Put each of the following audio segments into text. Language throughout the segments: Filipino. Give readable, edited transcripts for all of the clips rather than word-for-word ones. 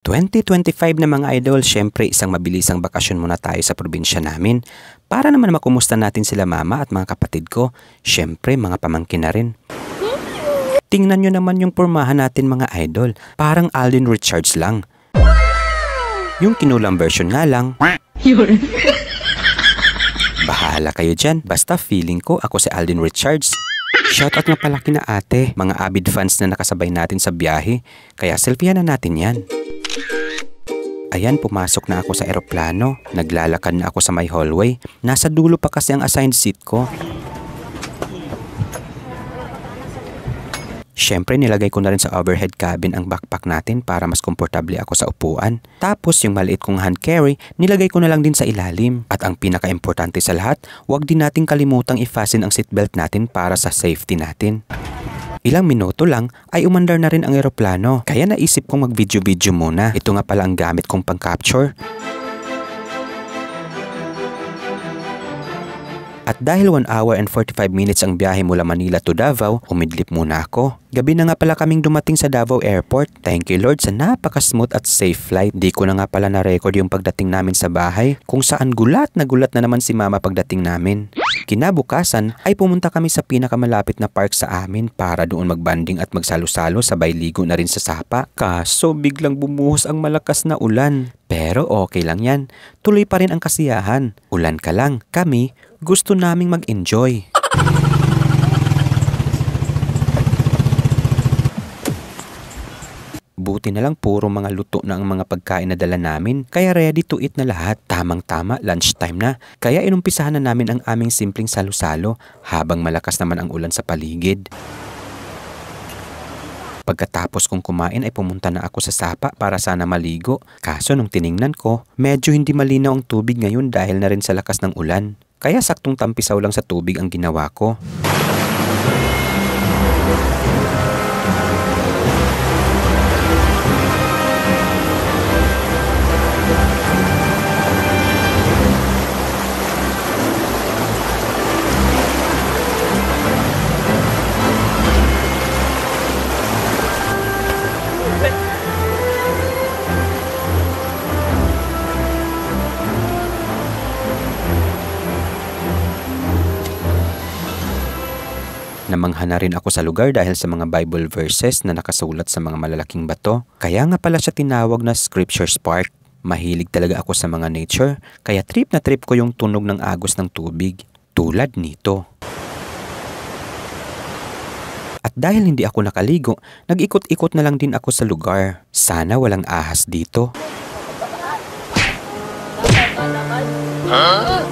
2025 na mga idol, syempre isang mabilisang bakasyon muna tayo sa probinsya namin. Para naman makumusta natin sila mama at mga kapatid ko, syempre mga pamangkin na rin. Tingnan nyo naman yung pormahan natin mga idol, parang Alden Richards lang. Yung kinulang version nga lang. Bahala kayo dyan, basta feeling ko ako si Alden Richards. Shoutout nga pala kina ate, mga avid fans na nakasabay natin sa biyahe, kaya selfiehan na natin yan. Ayan, pumasok na ako sa eroplano. Naglalakad na ako sa may hallway. Nasa dulo pa kasi ang assigned seat ko. Siyempre, nilagay ko na rin sa overhead cabin ang backpack natin para mas komportable ako sa upuan. Tapos, yung maliit kong hand carry, nilagay ko na lang din sa ilalim. At ang pinaka-importante sa lahat, huwag din nating kalimutang i-fasten ang seatbelt natin para sa safety natin. Ilang minuto lang ay umandar na rin ang eroplano, kaya naisip kong mag-video-video muna. Ito nga pala ang gamit kong pang-capture. At dahil 1 hour and 45 minutes ang biyahe mula Manila to Davao, umidlip muna ako. Gabi na nga pala kaming dumating sa Davao Airport. Thank you Lord sa napaka-smooth at safe flight. Di ko na nga pala na-record yung pagdating namin sa bahay, kung saan gulat na naman si mama pagdating namin. Kinabukasan ay pumunta kami sa pinakamalapit na park sa amin para doon magbanding at magsalo-salo sabay ligo na rin sa sapa. Kaso biglang bumuhos ang malakas na ulan. Pero okay lang yan. Tuloy pa rin ang kasiyahan. Ulan ka lang. Kami gusto naming mag-enjoy. Buti na lang puro mga luto na ang mga pagkain na dala namin, kaya ready to eat na lahat. Tamang-tama, lunchtime na. Kaya inumpisahan na namin ang aming simpleng salo-salo habang malakas naman ang ulan sa paligid. Pagkatapos kong kumain ay pumunta na ako sa sapa para sana maligo. Kaso nung tiningnan ko, medyo hindi malinaw ang tubig ngayon dahil na rin sa lakas ng ulan. Kaya saktong tampisaw lang sa tubig ang ginawa ko. Namangha na rin ako sa lugar dahil sa mga Bible verses na nakasulat sa mga malalaking bato. Kaya nga pala siya tinawag na Scripture Spark. Mahilig talaga ako sa mga nature, kaya trip na trip ko yung tunog ng agos ng tubig. Tulad nito. At dahil hindi ako nakaligo, nag-ikot-ikot na lang din ako sa lugar. Sana walang ahas dito. Huh?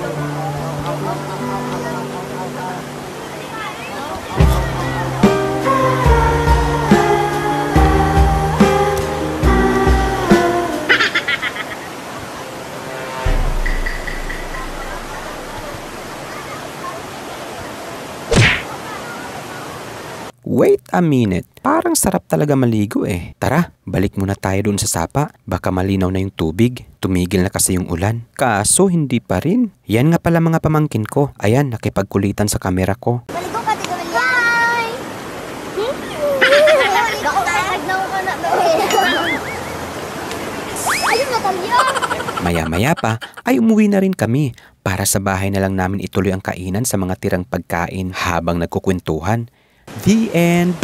Wait a minute, parang sarap talaga maligo eh. Tara, balik muna tayo dun sa sapa. Baka malinaw na yung tubig. Tumigil na kasi yung ulan. Kaso hindi pa rin. Yan nga pala mga pamangkin ko. Ayan, nakipagkulitan sa kamera ko. Maligo ka, tigo na. Hi! Ayun na tayo. Maya-maya pa ay umuwi na rin kami. Para sa bahay na lang namin ituloy ang kainan sa mga tirang pagkain habang nagkukwentuhan. The end!